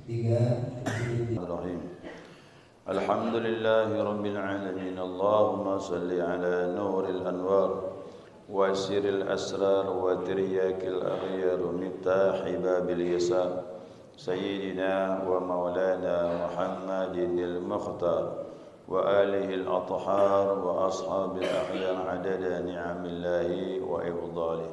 Bismillahirrahmanirrahim. Alhamdulillahi rabbil alamin. Allahumma salli ala nuril anwar wa sirril asrar wa tiryakil aghyar miftahi babil yasar sayyidina wa maulana Muhammadinil mukhtar wa alihi al-athhar wa ashabil akhyar adada ni'amillahi wa ifdalihi.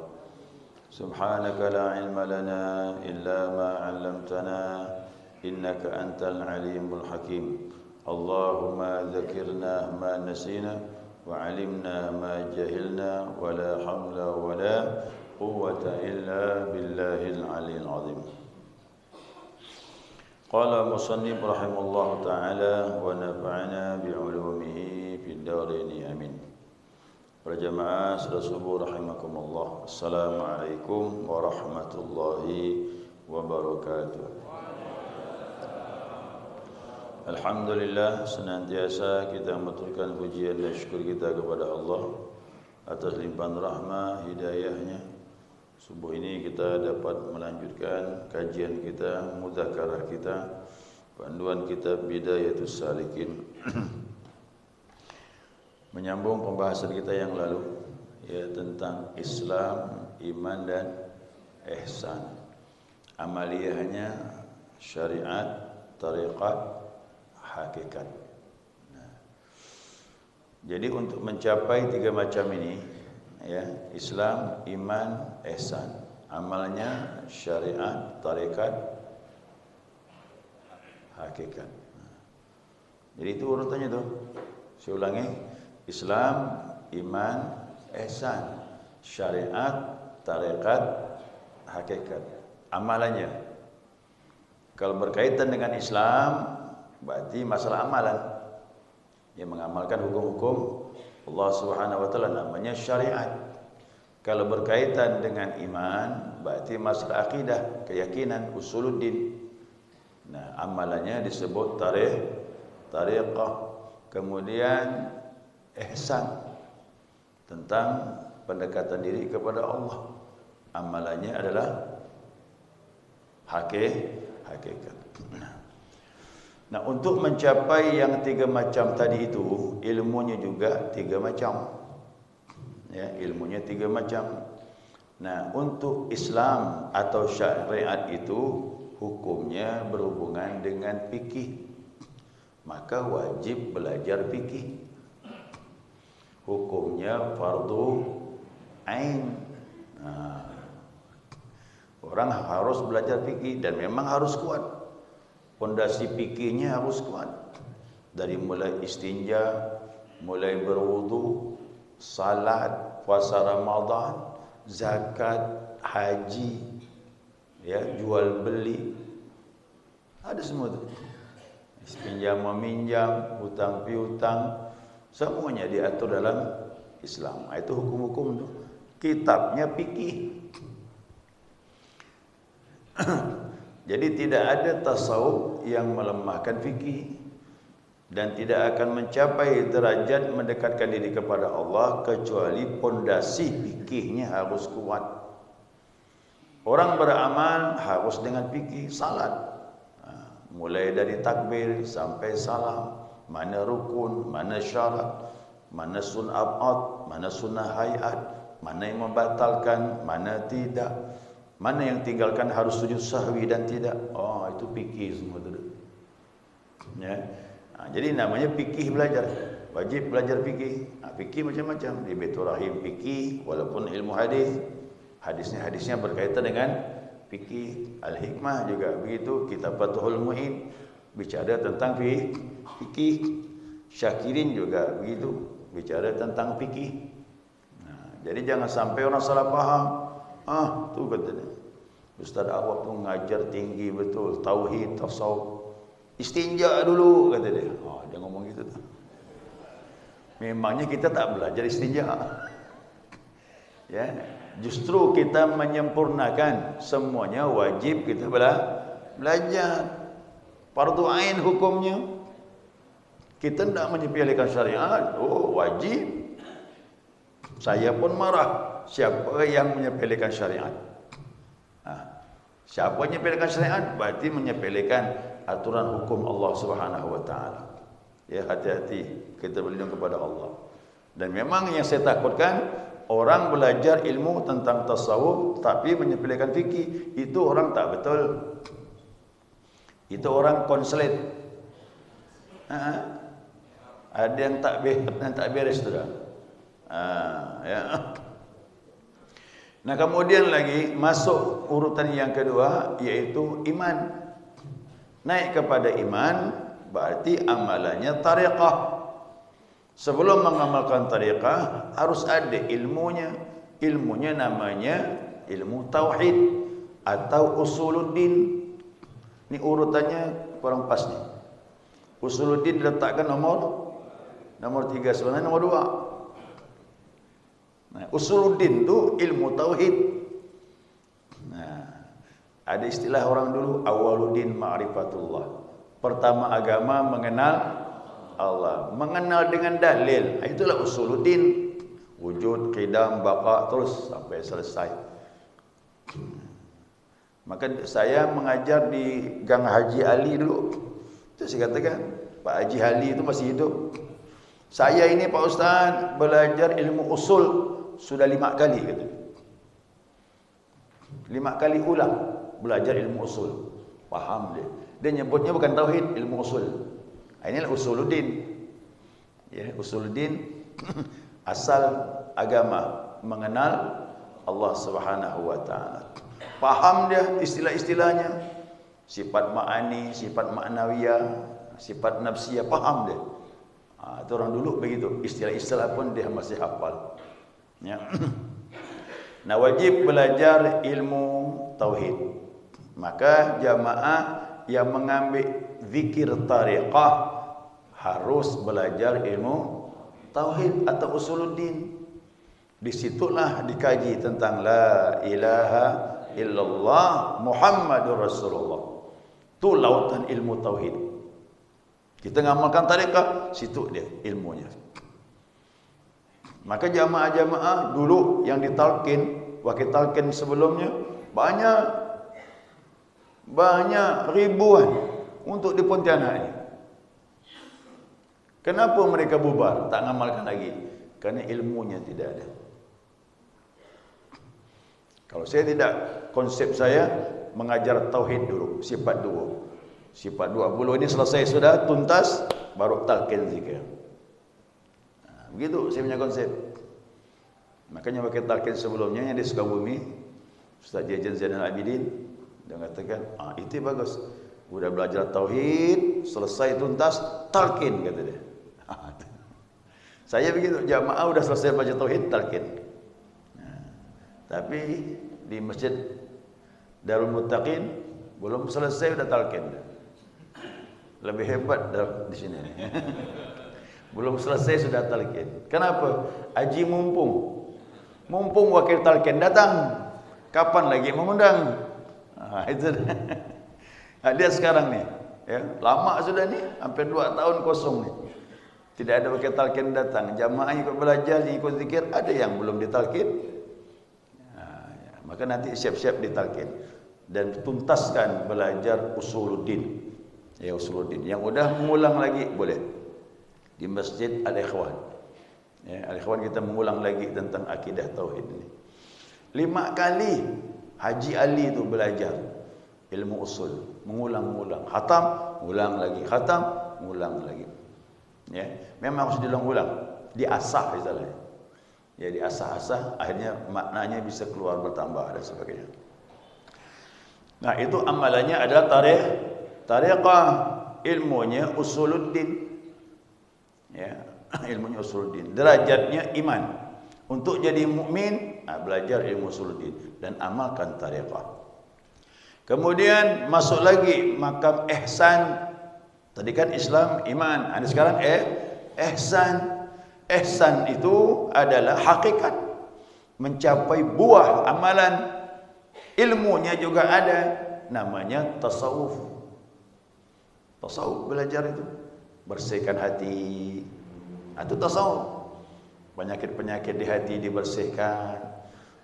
Subhanaka la ilma lana illa ma 'allamtana innaka antal alimul hakim. Allahumma dzakirna ma nasina wa 'allimna ma jahilna wa la haula wa la quwwata illa billahil aliyyil azim. Qala musannif rahimallahu ta'ala wa nafa'ana bi'ulumihi fid dharain amin. Para jamaah salat subuh rahimakumullah. Assalamualaikum warahmatullahi wabarakatuh. Alhamdulillah, senantiasa kita mengaturkan pujian dan syukur kita kepada Allah atas limpahan rahmah hidayahnya. Subuh ini kita dapat melanjutkan kajian kita, mudzakarah kita, panduan kitab Bidayatus Salikin. Menyambung pembahasan kita yang lalu, ya, tentang Islam, iman dan ihsan. Amaliyahnya syariat, tariqat, hakikat. Nah, jadi untuk mencapai tiga macam ini, ya, Islam, iman, ihsan, amalnya syariat, tariqat, hakikat. Nah, jadi itu urutannya tuh. Saya ulangi. Islam, iman, ihsan, syariat, tariqat, hakikat. Amalannya, kalau berkaitan dengan Islam, berarti masalah amalan. Yang mengamalkan hukum-hukum Allah Subhanahu wa taala namanya syariat. Kalau berkaitan dengan iman, berarti masalah akidah, keyakinan, usuluddin. Nah, amalannya disebut tariqah. Kemudian ihsan, tentang pendekatan diri kepada Allah. Amalannya adalah hakikat. Nah, untuk mencapai yang tiga macam tadi itu, ilmunya juga tiga macam. Ya, ilmunya tiga macam. Nah, untuk Islam atau syariat itu hukumnya berhubungan dengan fikih. Maka wajib belajar fikih. Hukumnya fardu ain. Nah, orang harus belajar fikih dan memang harus kuat. Pondasi fikihnya harus kuat. Dari mulai istinja, mulai berwudu, salat, puasa Ramadan, zakat, haji, ya, jual beli. Ada semua itu. Pinjam meminjam, hutang piutang, semuanya diatur dalam Islam. Itu hukum-hukum itu. Kitabnya fikih. Jadi tidak ada tasawuf yang melemahkan fikih dan tidak akan mencapai derajat mendekatkan diri kepada Allah kecuali pondasi fikihnya harus kuat. Orang beramal harus dengan fikih. Salat, mulai dari takbir sampai salam, mana rukun, mana syarat, mana sunnah abad, mana sunnah hayat, mana yang membatalkan, mana tidak, mana yang tinggalkan harus sujud sahwi dan tidak. Oh, itu fikih semua itu. Ya. Nah, jadi namanya fikih belajar. Wajib belajar fikih. Nah, fikih macam-macam. Di Baitur Rahim fikih, walaupun ilmu hadis. Hadisnya berkaitan dengan fikih. Al-Hikmah juga begitu. Kitab Fathul Mu'in bicara tentang fikih. Syakirin juga begitu, bicara tentang fikih. Nah, jadi jangan sampai orang salah paham. Tu katanya, Ustaz Awab tu ngajar tinggi betul, tauhid, tasawuf. Istinja dulu kata dia. Dia ngomong gitu tuh. Memangnya kita tak belajar istinja. Ya, justru kita menyempurnakan, semuanya wajib kita belajar. Fardu ain hukumnya. Kita tidak menyepelekan syariat. Oh, wajib. Saya pun marah siapa yang menyepelekan syariat. Siapa menyepelekan syariat berarti menyepelekan aturan hukum Allah Subhanahu wa taala. Ya, hati-hati kita berlindung kepada Allah. Dan memang yang saya takutkan orang belajar ilmu tentang tasawuf tapi menyepelekan fikih, itu orang tak betul. Itu orang konslet. Ada yang tak beres tu dah. Ya. Nah, kemudian lagi masuk urutan yang kedua yaitu iman. Naik kepada iman berarti amalannya tariqah. Sebelum mengamalkan tariqah harus ada ilmunya. Ilmunya namanya ilmu tauhid atau usuluddin. Ini urutannya kurang pas nih. Usuluddin diletakkan nomor 3, sebenarnya nomor 2. Nah, usuluddin itu ilmu tauhid. Nah, ada istilah orang dulu, awwaluddin ma'rifatullah. Pertama agama mengenal Allah, mengenal dengan dalil. Itulah usuluddin. Wujud, qidam, baqa, terus sampai selesai. Maka saya mengajar di Gang Haji Ali dulu. Itu saya katakan, Pak Haji Ali itu masih hidup. Saya ini Pak Ustaz belajar ilmu usul sudah 5 kali kata. 5 kali ulang belajar ilmu usul. Faham dia. Dia nyebutnya bukan tauhid, ilmu usul. Inilah usuluddin. Ya, usuluddin asal agama, mengenal Allah Subhanahu wa taala. Paham dia istilah-istilahnya. Sifat ma'ani, sifat ma'nawiyah, sifat nafsiyah, paham dia. Itu orang dulu begitu. Istilah-istilah pun dia masih hafal. Ya. Nah, wajib belajar ilmu tauhid. Maka jamaah yang mengambil zikir tariqah harus belajar ilmu tauhid atau usuluddin. Disitulah dikaji tentang la ilaha illallah Muhammadur Rasulullah. Itu lautan ilmu tauhid. Kita ngamalkan tariqah, situ dia ilmunya. Maka jamaah-jamaah dulu yang ditalkin, wakil talkin sebelumnya banyak ribuan untuk di Pontianak ini. Kenapa mereka bubar, tak ngamalkan lagi? Karena ilmunya tidak ada. Kalau saya tidak, konsep saya mengajar tauhid dulu, sifat 2. Sifat 20 ini selesai sudah, tuntas, baru talqin zikir. Begitu saya punya konsep. Makanya pakai talqin sebelumnya yang di Sukabumi, Ustaz Jajan Zainal Abidin, dia mengatakan, itu bagus. Udah belajar tauhid, selesai tuntas, talqin kata dia. Saya begitu, jamaah udah selesai baca tauhid, talqin. Tapi di Masjid Darul Muttaqin belum selesai udah talqin. Lebih hebat di sini. Belum selesai sudah talqin. Kenapa? Haji mumpung. Mumpung wakil talqin datang. Kapan lagi mengundang? Itu. Dia sekarang nih, ya, lama sudah nih, hampir 2 tahun kosong nih. Tidak ada wakil talqin datang. Jamaah ikut belajar, ikut zikir, ada yang belum ditalqin. Maka nanti siap-siap ditalqin dan tuntaskan belajar usuluddin. Ya, usuluddin. Yang udah mengulang lagi boleh di Masjid Al-Ikhwan. Ya, Al-Ikhwan kita mengulang lagi tentang akidah tauhid ini. 5 kali Haji Ali itu belajar ilmu usul, mengulang-ulang. Khatam, ulang lagi. Khatam, ulang lagi. Ya, memang harus diulang-ulang, diasah istilahnya. Ya, diasah-asah, akhirnya maknanya bisa keluar bertambah dan sebagainya. Nah, itu amalannya adalah tariqah, ilmunya usuluddin. Ya, ilmunya usuluddin. Derajatnya iman. Untuk jadi mukmin, belajar ilmu usuluddin dan amalkan tariqah. Kemudian masuk lagi makam ihsan. Tadi kan Islam, iman. Ini sekarang ihsan. Ihsan itu adalah hakikat, mencapai buah amalan. Ilmunya juga ada, namanya tasawuf. Tasawuf belajar itu bersihkan hati. Itu tasawuf. Penyakit-penyakit di hati dibersihkan,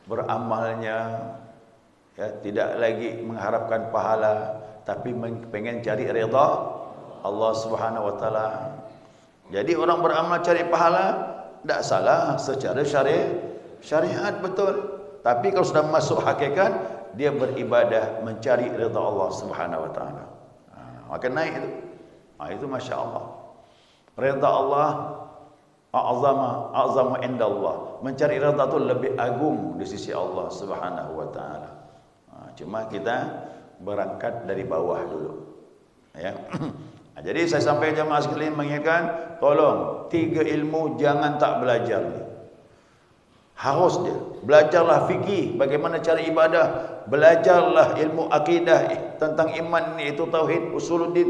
beramalnya, Ya, tidak lagi mengharapkan pahala, tapi pengen cari redha Allah Subhanahu wa taala. Jadi orang beramal cari pahala tidak salah secara syariat betul. Tapi kalau sudah masuk hakikat, dia beribadah mencari redha Allah Subhanahu wa taala. Maka naik itu. Itu masya-Allah. Redha Allah a'zamu indallah. Mencari redha itu lebih agung di sisi Allah Subhanahu wa taala. Cuma kita berangkat dari bawah dulu. Ya. Jadi saya sampai jemaah sekalian mengingatkan, tolong 3 ilmu jangan tak belajar ni. Harus dia. Belajarlah fikih, bagaimana cara ibadah. Belajarlah ilmu akidah tentang iman ni, itu tauhid, usuluddin,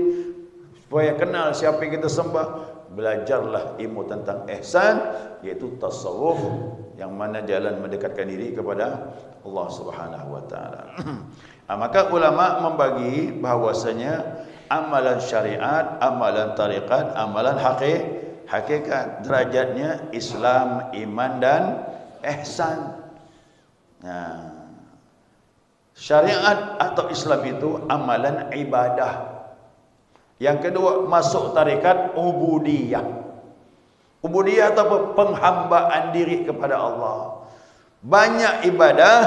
supaya kenal siapa yang kita sembah. Belajarlah ilmu tentang ihsan, iaitu tasawuf, yang mana jalan mendekatkan diri kepada Allah Subhanahu wa taala. Maka ulama membagi bahwasanya amalan syariat, amalan tariqat, amalan hakikat, derajatnya Islam, iman dan ihsan. Syariat atau Islam itu amalan ibadah. Yang kedua, masuk tarikat ubudiyah. Ubudiyah atau penghambaan diri kepada Allah. Banyak ibadah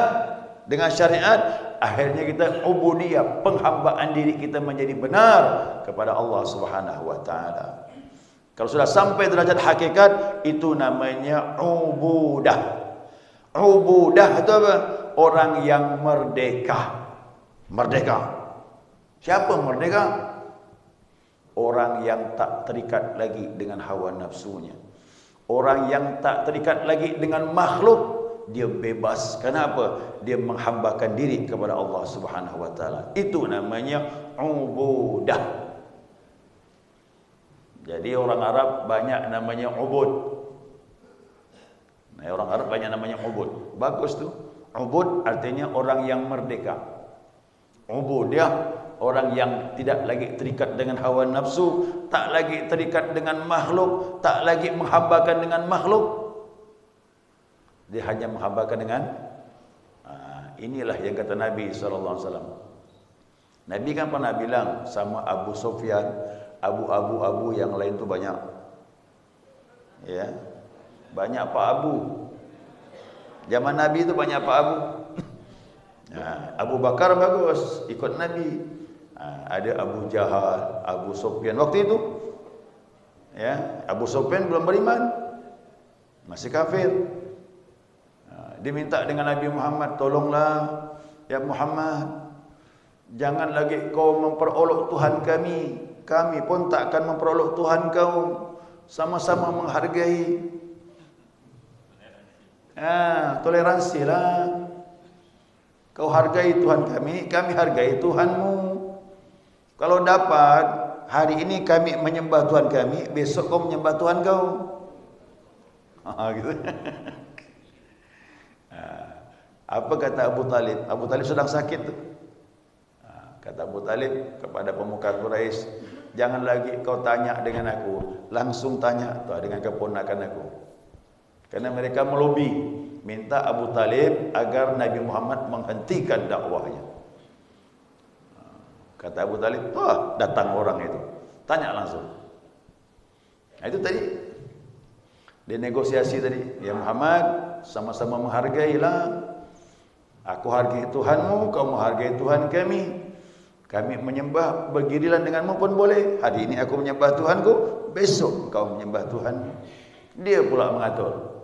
dengan syariat, akhirnya kita ubudiyah, penghambaan diri kita menjadi benar kepada Allah Subhanahu wa taala. Kalau sudah sampai derajat hakikat, itu namanya ubudah. Ubudah itu apa? Orang yang merdeka. Merdeka. Siapa merdeka? Orang yang tak terikat lagi dengan hawa nafsunya. Orang yang tak terikat lagi dengan makhluk. Dia bebas. Kenapa? Dia menghambakan diri kepada Allah Subhanahu wa taala. Itu namanya ubudah. Jadi orang Arab banyak namanya ubud. Orang Arab banyak namanya ubud. Bagus tu. Ubud artinya orang yang merdeka. Ubud dia orang yang tidak lagi terikat dengan hawa nafsu, tak lagi terikat dengan makhluk, tak lagi menghambakan dengan makhluk. Dia hanya menghambakan dengan inilah yang kata Nabi SAW. Nabi kan pernah bilang sama Abu Sufyan, abu yang lain tu banyak. Ya. Banyak Pak Abu. Zaman Nabi tu banyak Pak Abu. Abu Bakar bagus, ikut Nabi. Ada Abu Jahal, Abu Sufyan waktu itu. Ya, Abu Sufyan belum beriman. Masih kafir. Dia minta dengan Nabi Muhammad, tolonglah ya Muhammad, jangan lagi kau memperolok Tuhan kami. Kami pun tak akan memperolok Tuhan kau. Sama-sama menghargai. Toleransi lah. Kau hargai Tuhan kami, kami hargai Tuhanmu. Kalau dapat, hari ini kami menyembah Tuhan kami, besok kau menyembah Tuhan kau. Gitu. Apa kata Abu Talib? Abu Talib sedang sakit tu. Kata Abu Talib kepada pemuka Quraisy, jangan lagi kau tanya dengan aku, langsung tanya dengan keponakan aku. Karena mereka melobi, minta Abu Talib agar Nabi Muhammad menghentikan dakwahnya. Kata Abu Talib, datang orang itu, tanya langsung. Itu tadi, dia negosiasi tadi, ya Muhammad, sama-sama menghargailah. Aku hargai Tuhanmu, kau menghargai Tuhan kami. Kami menyembah, bergiliran denganmu pun boleh. Hari ini aku menyembah Tuhanku, besok kau menyembah Tuhan. Dia pula mengatur.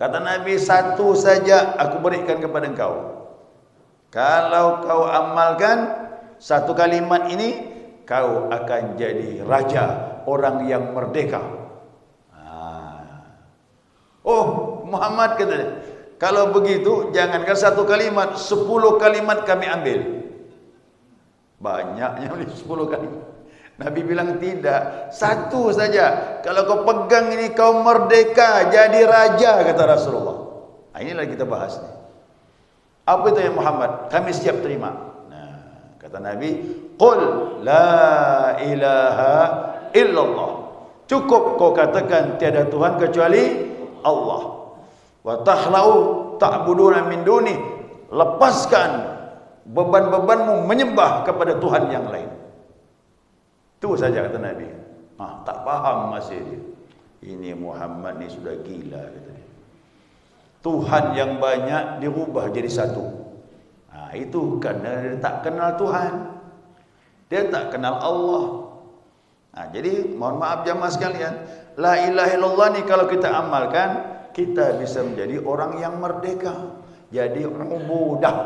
Kata Nabi, satu saja aku berikan kepada engkau. Kalau kau amalkan satu kalimat ini, kau akan jadi raja, orang yang merdeka. Oh, Muhammad kata dia, kalau begitu jangankan satu kalimat, 10 kalimat kami ambil. Banyaknya 10 kalimat. Nabi bilang tidak, satu saja. Kalau kau pegang ini kau merdeka, jadi raja, kata Rasulullah. Inilah kita bahas nih. Apa itu ya Muhammad? Kami siap terima. Kata Nabi, qul la ilaha illallah. Cukup kau katakan tiada Tuhan kecuali Allah. Wa tahlau ta'buduna min duni. lepaskan beban-bebanmu menyembah kepada Tuhan yang lain. Itu saja kata Nabi. Tak faham masih dia. Ini Muhammad ni sudah gila kata dia. Tuhan yang banyak dirubah jadi satu. Itu kerana dia tak kenal Tuhan. Dia tak kenal Allah. Jadi mohon maaf jamaah sekalian, la ilaha illallah ni kalau kita amalkan, kita bisa menjadi orang yang merdeka, jadi orang budak.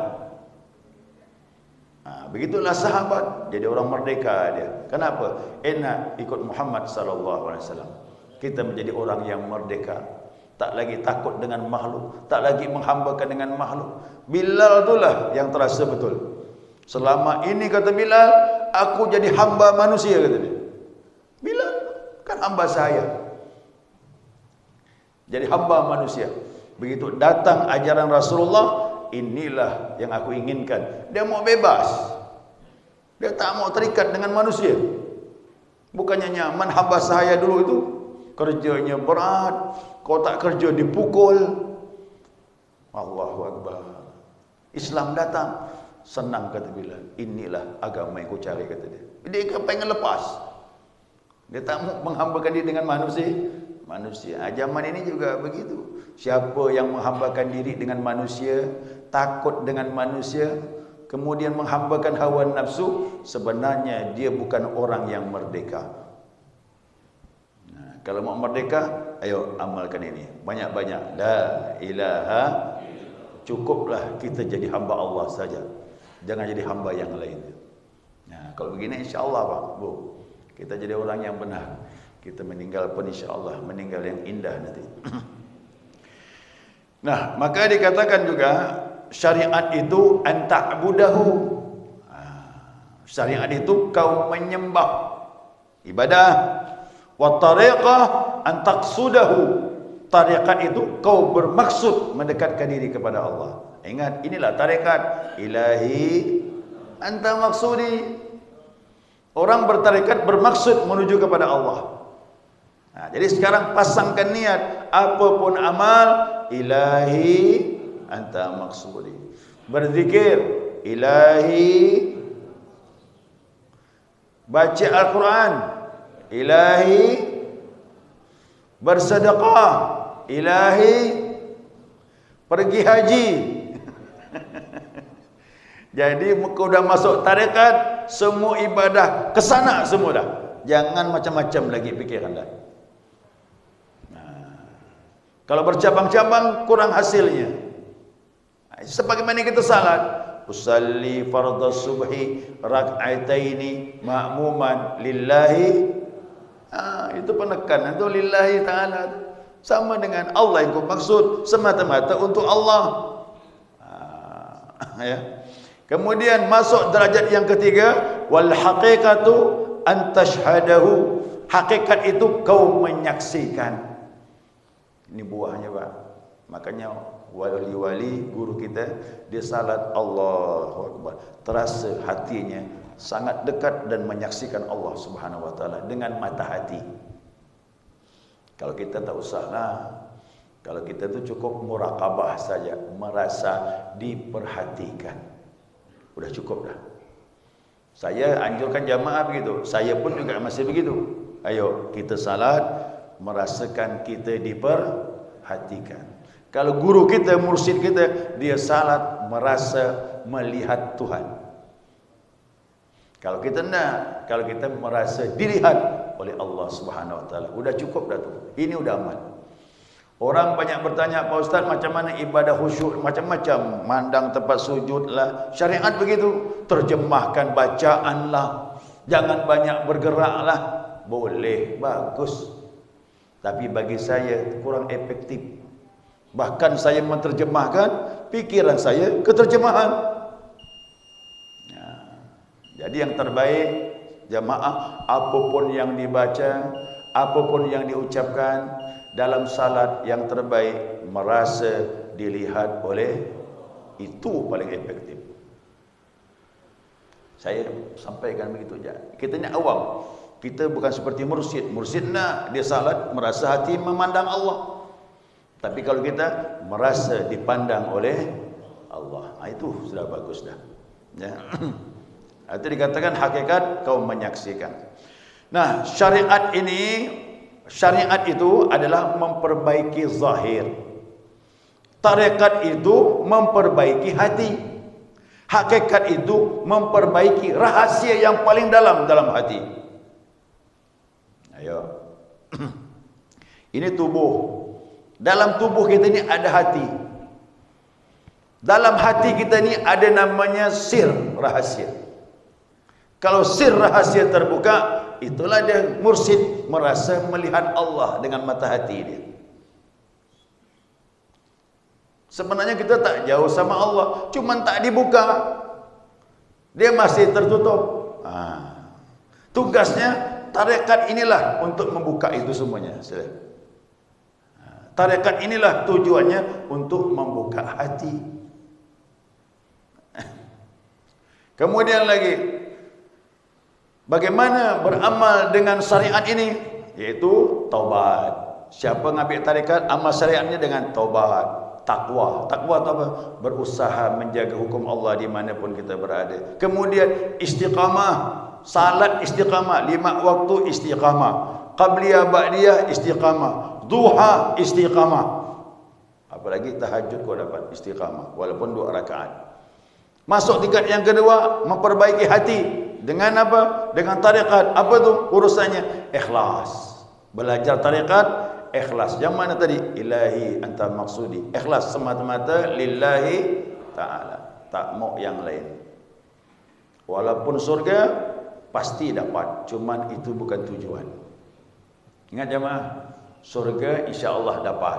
Begitulah sahabat, jadi orang merdeka dia. Kenapa? Enak ikut Muhammad sallallahu alaihi wasallam. Kita menjadi orang yang merdeka, tak lagi takut dengan makhluk, tak lagi menghambakan dengan makhluk. Bilal itulah yang terasa betul. Selama ini kata Bilal, aku jadi hamba manusia kata dia. Bilal kan hamba saya. Jadi hamba manusia. Begitu datang ajaran Rasulullah, inilah yang aku inginkan. Dia mau bebas. Dia tak mau terikat dengan manusia. Bukannya nyaman hamba saya dulu itu. Kerjanya berat. Kau tak kerja dipukul. Allahu Akbar. Islam datang. Senang kata Bilal. Inilah agama yang ku cari kata dia. Dia pengen lepas. Dia tak mau menghambakan diri dengan manusia. Zaman ini juga begitu. Siapa yang menghambakan diri dengan manusia, takut dengan manusia, kemudian menghambakan hawa nafsu, sebenarnya dia bukan orang yang merdeka. Kalau mau merdeka, ayo amalkan ini. Banyak-banyak. La ilaha. Cukuplah kita jadi hamba Allah saja. Jangan jadi hamba yang lain. Kalau begini insya-Allah Pak, Bu, kita jadi orang yang benar. Kita meninggal pun insya-Allah meninggal yang indah nanti. Nah, maka dikatakan juga syariat itu an ta'budahu. Syariat itu kau menyembah. Ibadah. Wa tariqah an taqsudahu. Tariqat itu kau bermaksud mendekatkan diri kepada Allah. Ingat, inilah tariqat. Ilahi anta maksudi. Orang bertarikat bermaksud menuju kepada Allah. Jadi sekarang pasangkan niat, apapun amal, ilahi anta maksudi. Berzikir, ilahi. Baca Al-Quran, ilahi. Bersedekah, ilahi. Pergi haji. Jadi kau dah masuk tarekat, semua ibadah kesana semua dah. Jangan macam-macam lagi pikiran dah. Kalau bercabang-cabang kurang hasilnya. Sebagaimana kita salat, usalli fardhu subhi rak'ataini ma'muman lillahi. Itu penekanan itu lillahi ta'ala. Sama dengan Allah yang kau maksud semata-mata untuk Allah. Ya. Kemudian masuk derajat yang ketiga, wal haqiqatu an tashhadahu. Hakikat itu kau menyaksikan. Ini buahnya Pak. Makanya wali-wali guru kita dia salat Allahu Akbar, terasa hatinya sangat dekat dan menyaksikan Allah Subhanahu wa taala dengan mata hati. Kalau kita tak usahlah. Kalau kita tu cukup muraqabah saja, merasa diperhatikan. Sudah cukup dah. Saya anjurkan jamaah begitu. Saya pun juga masih begitu. Ayo kita salat merasakan kita diperhatikan. Kalau guru kita, mursyid kita, dia salat merasa melihat Tuhan. Kalau kita nak, kalau kita merasa dilihat oleh Allah Subhanahu wa taala, sudah cukup dah tu. Ini sudah aman. Orang banyak bertanya, Pak Ustaz, macam mana ibadah khusyuk? Macam-macam, mandang tempat sujud lah. Syariat begitu. Terjemahkan bacaan lah. Jangan banyak bergerak lah. Boleh, bagus. Tapi bagi saya kurang efektif. Bahkan saya menterjemahkan pikiran saya ke terjemahan. Jadi yang terbaik jamaah, apapun yang dibaca, apapun yang diucapkan dalam salat, yang terbaik merasa dilihat oleh, itu paling efektif. Saya sampaikan begitu saja. Kita ni awam. Kita bukan seperti mursyid. Mursyid nak dia salat merasa hati memandang Allah. Tapi kalau kita merasa dipandang oleh Allah. Itu sudah bagus dah. Ya. Itu dikatakan hakikat kau menyaksikan. Nah, syariat itu adalah memperbaiki zahir. Tarekat itu memperbaiki hati. Hakikat itu memperbaiki rahasia yang paling dalam hati. Ayo. Ini tubuh. Dalam tubuh kita ini ada hati. Dalam hati kita ini ada namanya sir, rahasia. Kalau sir rahasia terbuka, itulah dia mursyid merasa melihat Allah dengan mata hati dia. Sebenarnya kita tak jauh sama Allah, cuman tak dibuka. Dia masih tertutup. Tugasnya tarekat inilah untuk membuka itu semuanya. Tarekat inilah tujuannya untuk membuka hati. Kemudian lagi, bagaimana beramal dengan syariat ini? Yaitu taubat. Siapa ngambil tarekat, amal syariatnya dengan taubat, takwa. Takwa itu apa? Berusaha menjaga hukum Allah dimanapun kita berada. Kemudian istiqamah, salat istiqamah, 5 waktu istiqamah, qabliyah ba'diyah istiqamah, duha istiqamah. Apalagi tahajud kau dapat istiqamah walaupun 2 rakaat. Masuk tingkat yang kedua, memperbaiki hati dengan apa? Dengan tarekat. Apa tu urusannya? Ikhlas. Belajar tarekat ikhlas. Yang mana tadi? Ilahi anta maksudi. Ikhlas semata-mata lillahi ta'ala. Tak mau yang lain. Walaupun surga pasti dapat, cuman itu bukan tujuan. Ingat jemaah, surga insya-Allah dapat.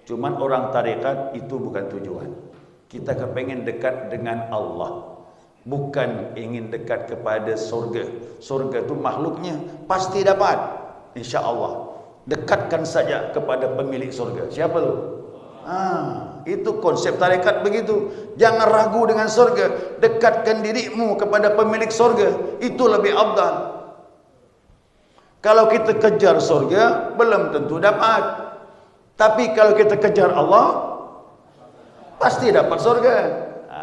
Cuman orang tarekat itu bukan tujuan. Kita kepengen dekat dengan Allah, bukan ingin dekat kepada surga. Surga itu makhluknya pasti dapat, insya-Allah. Dekatkan saja kepada pemilik surga. Siapa tu? Itu konsep tarekat begitu. Jangan ragu dengan surga. Dekatkan dirimu kepada pemilik surga. Itu lebih afdal. Kalau kita kejar surga, belum tentu dapat. Tapi kalau kita kejar Allah, pasti dapat surga.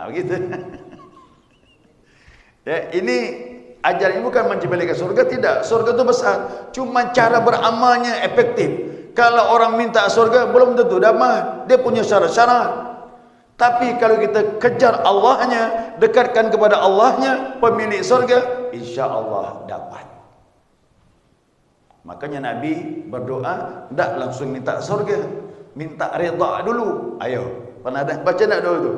Begitu. Ya, ini ajaran ini bukan menciptakan surga, tidak. Surga itu besar. Cuma cara beramalnya efektif. Kalau orang minta surga, belum tentu dapat. Dia punya syarat-syarat. Tapi kalau kita kejar Allahnya, dekatkan kepada Allahnya, pemilik surga, insya Allah dapat. Makanya Nabi berdoa, tidak langsung minta surga, minta redha dulu. Ayo, pernah ada baca tak dulu tu?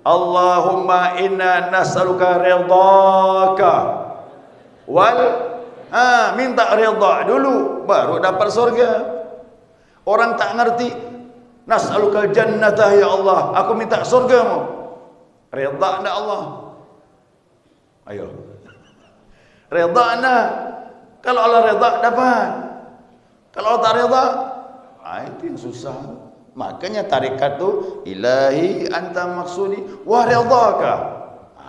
Allahumma inna nas'aluka ridhaka wal minta redha dulu baru dapat surga. Orang tak ngerti, nas'aluka jannatah ya Allah, aku minta surgamu. Redha anda Allah. Ayo. Redha anda. Kalau Allah redha dapat. Kalau Allah tak redha, itu yang susah. Makanya tarekat tu ilahi anta maksudi wa ridhaka.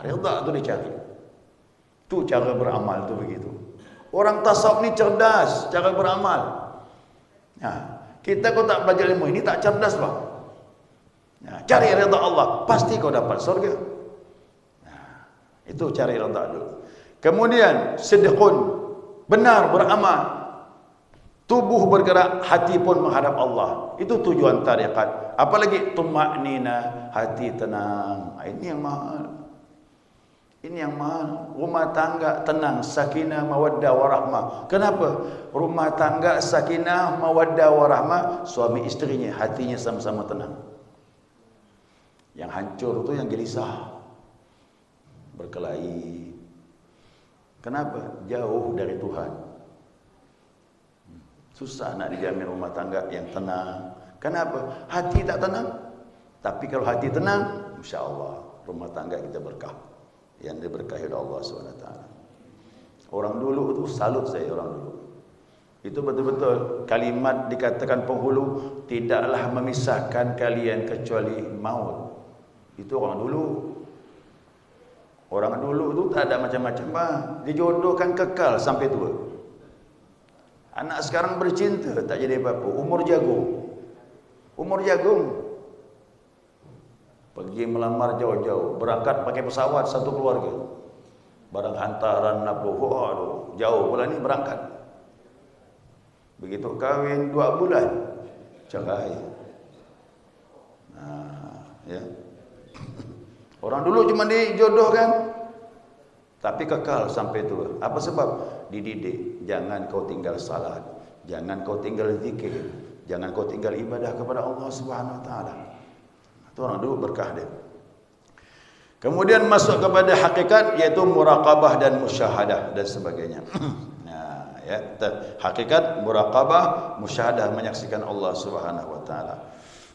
Redha tu dicari. Tu cara beramal tu begitu. Orang tasawuf ni cerdas cara beramal. Kita kau tak belajar ilmu ini tak cerdas bang. Cari redha Allah, pasti kau dapat surga. Itu cari redha dulu. Kemudian sidqun, benar beramal. Tubuh bergerak, hati pun menghadap Allah. Itu tujuan tarekat. Apalagi tumaknina, hati tenang. Ini yang mahal. Ini yang mahal. Rumah tangga tenang, sakinah, mawaddah, warahmah. Kenapa? Rumah tangga sakinah, mawaddah, warahmah, suami istrinya hatinya sama-sama tenang. Yang hancur itu yang gelisah, berkelahi. Kenapa? Jauh dari Tuhan. Susah nak dijamin rumah tangga yang tenang. Kenapa? Hati tak tenang. Tapi kalau hati tenang, insya-Allah rumah tangga kita berkah. Yang diberkahi oleh Allah SWT. Orang dulu itu salut saya orang dulu. Itu betul-betul kalimat dikatakan penghulu, tidaklah memisahkan kalian kecuali maut. Itu orang dulu. Orang dulu itu tak ada macam-macam bang. Dijodohkan kekal sampai tua. Anak sekarang bercinta tak jadi apa-apa. Umur jagung. Umur jagung. Pergi melamar jauh-jauh, berangkat pakai pesawat satu keluarga. Barang hantaran apa, waduh, jauh pula ni berangkat. Begitu kahwin 2 bulan, cerai. Ya. Orang dulu cuma dijodohkan, tapi kekal sampai tua. Apa sebab? Dididik. Jangan kau tinggal salat, jangan kau tinggal zikir, jangan kau tinggal ibadah kepada Allah Subhanahu Wa Taala. Itu orang dulu berkah dia. Kemudian masuk kepada hakikat, yaitu muraqabah dan musyahadah dan sebagainya. Nah, ya, hakikat muraqabah, musyahadah, menyaksikan Allah Subhanahu Wa Taala.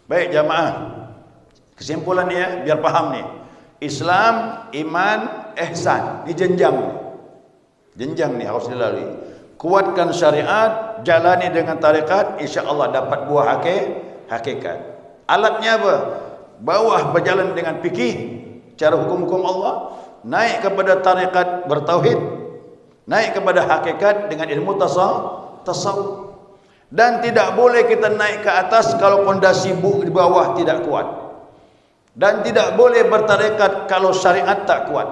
Baik jamaah, kesimpulan ni ya, biar paham ni. Islam, iman, ihsan, ni jenjang. Jenjang ni harus dilalui. Kuatkan syariat, jalani dengan tarekat, insya-Allah dapat buah hakikat. Alatnya apa? Bawah berjalan dengan fikih, cara hukum-hukum Allah, naik kepada tarekat bertauhid, naik kepada hakikat dengan ilmu tasawuf. Dan tidak boleh kita naik ke atas kalau pondasi di bawah tidak kuat. Dan tidak boleh bertarekat kalau syariat tak kuat.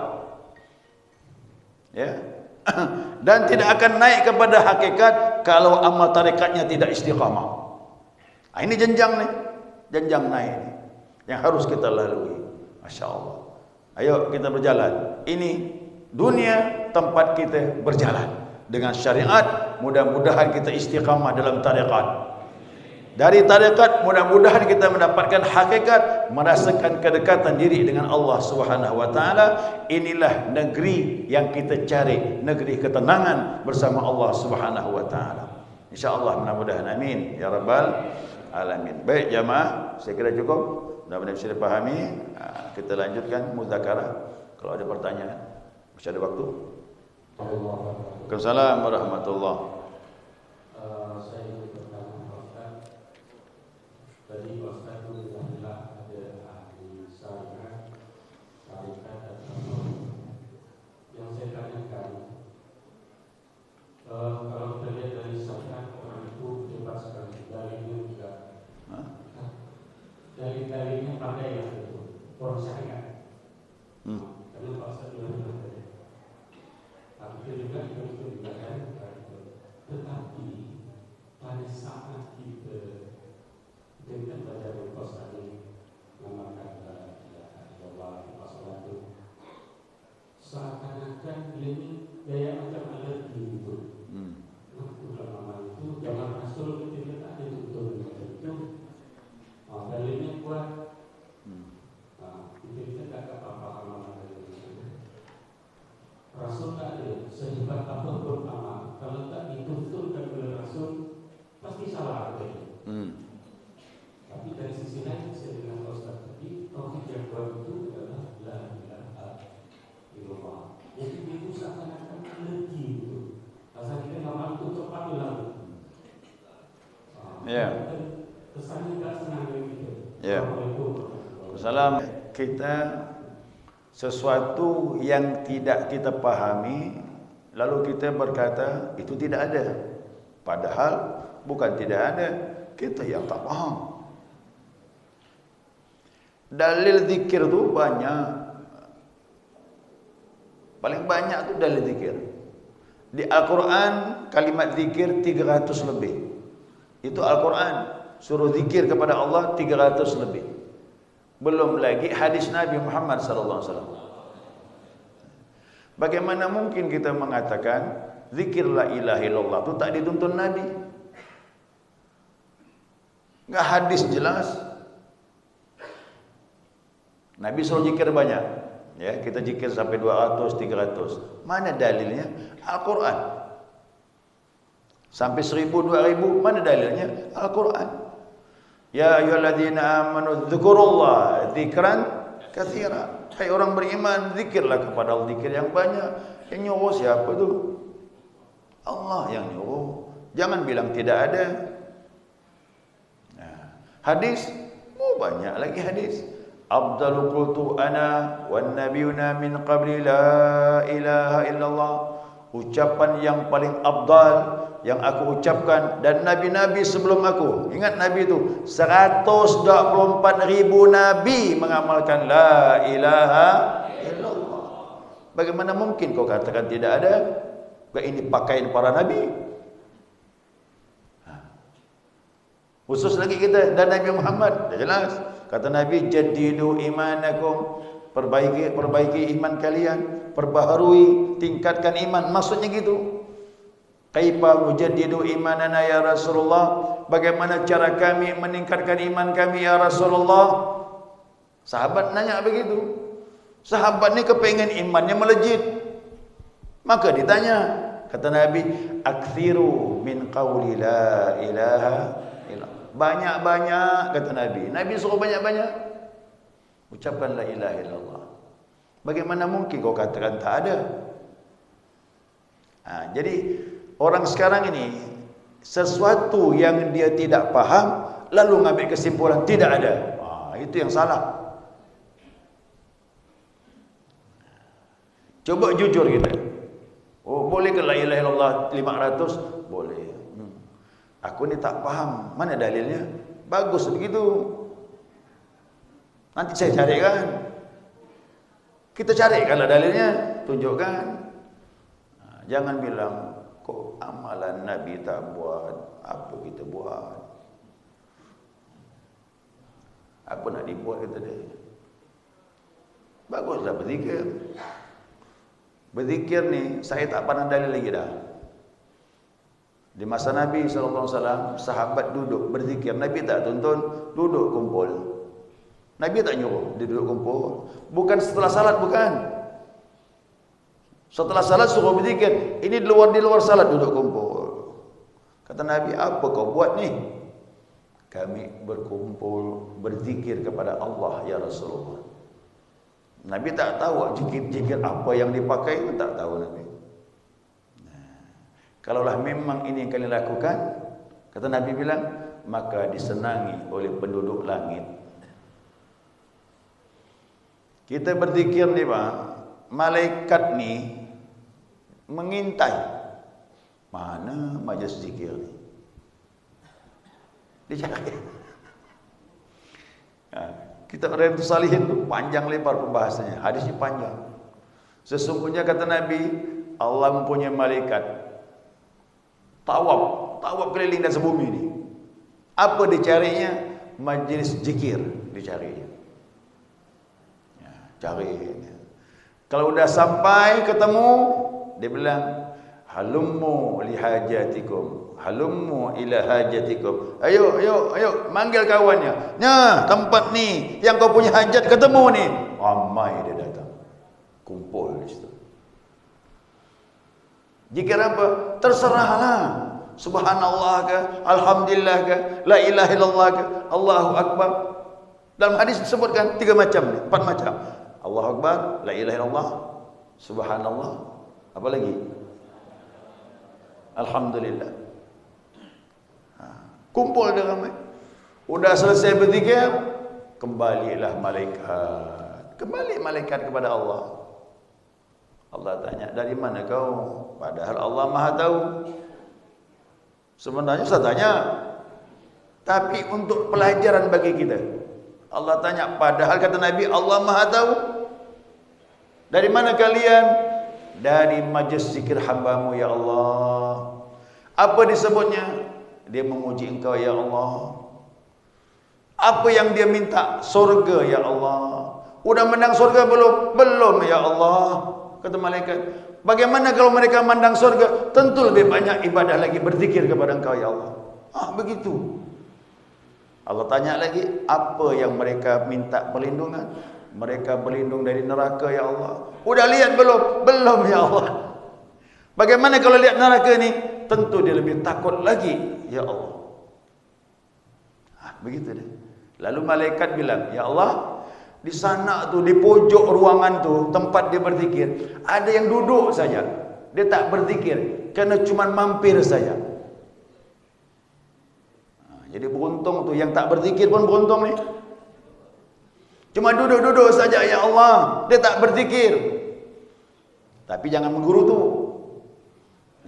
Ya. Dan tidak akan naik kepada hakikat kalau amal tarekatnya tidak istiqamah. Ini jenjang ni, jenjang naik ni yang harus kita lalui. Masya Allah. Ayo kita berjalan. Ini dunia tempat kita berjalan dengan syariat. Mudah-mudahan kita istiqamah dalam tarekat. Dari tarekat mudah-mudahan kita mendapatkan hakikat, merasakan kedekatan diri dengan Allah Subhanahu Wa Taala. Inilah negeri yang kita cari, negeri ketenangan bersama Allah Subhanahu Wa Taala. Insya-Allah, mudah-mudahan, amin ya rabbal alamin. Baik jamaah, saya kira cukup. Mudah-mudahan bisa dipahami. Kita lanjutkan muzakarah. Kalau ada pertanyaan, masih ada waktu. Waalaikumsalam warahmatullahi. Saya ingin bertanya Ustaz. Tadi Ustaz itu bilang ada ahli syariat, tarekat dan tasawuf. Yang saya tanyakan, kalau kita lihat dari syariat, orang itu hebat sekali. Dalilnya juga, dalilnya pandai lah itu. Orang syariat. Karena Ustaz bilang tadi. Tapi juga itu juga kan. Tetapi pada saat kita dengan baca rukus tadi memakan Allah masalah itu, seakan-akan dia ni gaya macam alergi itu. Bukan nama itu zaman Rasul kita tak ada betul itu. Dalilnya kuat. Kita tak apa-apa dari Rasul tak ada sehebat apapun amal. Kalau tak dituntutkan oleh Rasul, pasti salah ada. Tapi dari sisi lain, saya dengan Ustaz tadi, tauhid yang kuat itu adalah la ilaha illallah. Jadi itu seakan-akan alergi itu. Asal kita nggak mampu cepat hilang. Kesannya tak senang gitu. Ya. Salam. Kita sesuatu yang tidak kita pahami, lalu kita berkata itu tidak ada. Padahal bukan tidak ada, kita yang tak paham. Dalil zikir tu banyak. Paling banyak tu dalil zikir. Di Al-Quran kalimat zikir 300 lebih. Itu Al-Quran suruh zikir kepada Allah 300 lebih. Belum lagi hadis Nabi Muhammad sallallahu alaihi wasallam. Bagaimana mungkin kita mengatakan zikir la ilaha illallah itu tak dituntun Nabi? Enggak hadis jelas. Nabi suruh zikir banyak. Ya, kita zikir sampai 200, 300. Mana dalilnya? Al-Quran. Sampai 1000, 2000, mana dalilnya? Al-Quran. Ya ayyuhalladzina amanu dzkurullaha dzikran katsira. Hai orang beriman, zikirlah kepada Allah zikir yang banyak. Yang nyuruh siapa tu? Allah yang nyuruh. Jangan bilang tidak ada. Nah, hadis, banyak lagi hadis. Afdalu qultu ana wan nabiyuna min qabli la ilaha illallah ucapan yang paling afdal yang aku ucapkan dan nabi-nabi sebelum aku. Ingat Nabi itu 124.000 nabi mengamalkan la ilaha illallah. Bagaimana mungkin kau katakan tidak ada? Bukan ini pakaian para nabi? Khusus lagi kita dan Nabi Muhammad. Dah jelas. Kata Nabi, jaddidu imanakum, perbaiki iman kalian, perbaharui, tingkatkan iman. Maksudnya gitu. Kaifa mujaddidu imanana ya Rasulullah? Bagaimana cara kami meningkatkan iman kami ya Rasulullah? Sahabat nanya begitu. Sahabat ni kepengen imannya melejit. Maka ditanya, kata Nabi, aktsiru min qauli la ilaha illallah. Banyak-banyak, kata Nabi. Nabi suruh banyak-banyak. Ucapkan la ilaha illallah. Bagaimana mungkin kau katakan tak ada? Jadi orang sekarang ini sesuatu yang dia tidak paham lalu ngambil kesimpulan tidak ada. Itu yang salah. Coba jujur kita. Boleh ke la ilaha illallah 500? Boleh. Aku ni tak faham. Mana dalilnya? Bagus begitu. Nanti saya carikan. Kita carikanlah dalilnya, tunjukkan. Jangan bilang kok amalan Nabi tak buat, apa kita buat? Apa nak dibuat kata dia? Baguslah berzikir. Berzikir ni saya tak pandang dalil lagi dah. Di masa Nabi SAW, sahabat duduk berzikir. Nabi tak tuntun, duduk kumpul. Nabi tak nyuruh, dia duduk kumpul. Bukan setelah salat, bukan. Setelah salat suruh berzikir. Ini di luar salat duduk kumpul. Kata Nabi, apa kau buat ni? Kami berkumpul berzikir kepada Allah ya Rasulullah. Nabi tak tahu zikir-zikir apa yang dipakai, tak tahu Nabi. Kalaulah memang ini yang kalian lakukan, kata Nabi bilang, maka disenangi oleh penduduk langit. Kita berzikir ni Pak, malaikat ni mengintai. Mana majlis zikir ni? Dia cari. Kitab Riyadhus Shalihin tu panjang lebar pembahasannya. Hadisnya panjang. Sesungguhnya kata Nabi, Allah mempunyai malaikat tawaf keliling dan sebumi ini. Apa dicarinya? Majlis zikir dicarinya. Cari. Kalau udah sampai ketemu, dia bilang, halummu lihajatikum, halummu ila hajatikum. Ayo, manggil kawannya. Nah, tempat ni yang kau punya hajat ketemu ni. Ramai dia datang. Kumpul di situ. Zikir apa? Terserahlah. Subhanallah ke, alhamdulillah ke, la ilaha illallah ke, Allahu akbar. Dalam hadis disebutkan 3 macam ni, 4 macam. Allahu akbar, la ilaha illallah, subhanallah, apa lagi? Alhamdulillah. Kumpul dia ramai. Udah selesai berzikir, kembalilah malaikat. Kembali malaikat kepada Allah. Allah tanya, dari mana kau? Padahal Allah Maha tahu. Sebenarnya saya tanya, tapi untuk pelajaran bagi kita. Allah tanya, padahal kata Nabi, Allah Maha tahu. Dari mana kalian? Dari majlis zikir hambamu ya Allah. Apa disebutnya? Dia memuji engkau ya Allah. Apa yang dia minta? Surga ya Allah. Udah menang surga belum? Belum ya Allah. Kata malaikat, bagaimana kalau mereka mandang surga? Tentu lebih banyak ibadah lagi, berzikir kepada engkau ya Allah. Begitu. Allah tanya lagi, apa yang mereka minta perlindungan? Mereka berlindung dari neraka ya Allah. Udah lihat belum? Belum ya Allah. Bagaimana kalau lihat neraka ni? Tentu dia lebih takut lagi ya Allah. Begitu dia. Lalu malaikat bilang, ya Allah, di sana tu, di pojok ruangan tu, tempat dia berzikir, ada yang duduk saja. Dia tak berzikir, kerana cuma mampir saja. Jadi beruntung tu, yang tak berzikir pun beruntung ni. Cuma duduk-duduk saja ya Allah, dia tak berzikir. Tapi jangan mengguru tu.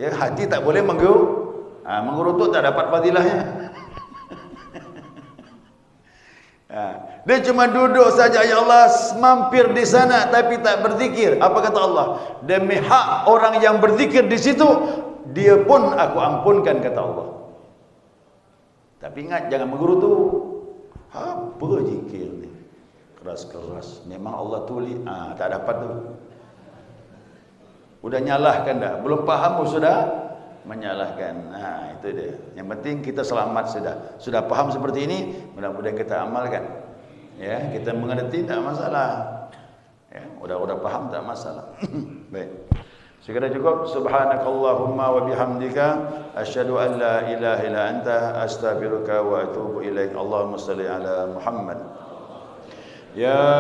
Ya, hati tak boleh menggerutu tak dapat fadilahnya. Dia cuma duduk saja, ya Allah, mampir di sana tapi tak berzikir. Apa kata Allah? Demi hak orang yang berzikir di situ, dia pun aku ampunkan, kata Allah. Tapi ingat, jangan menggerutu. Apa zikir ni? Keras-keras. Memang Allah tulis, tak dapat tu. Udah nyalahkan dah. Belum faham sudah menyalahkan. Itu dia. Yang penting kita selamat sudah. Sudah faham seperti ini, mudah-mudahan kita amalkan. Ya, kita mengerti tak masalah. Ya, udah faham tak masalah. Baik. Segera cukup. Subhanakallahumma wa bihamdika asyhadu an la ilaha illa anta astaghfiruka wa atubu ilaik. Allahumma shalli ala Muhammad. Ya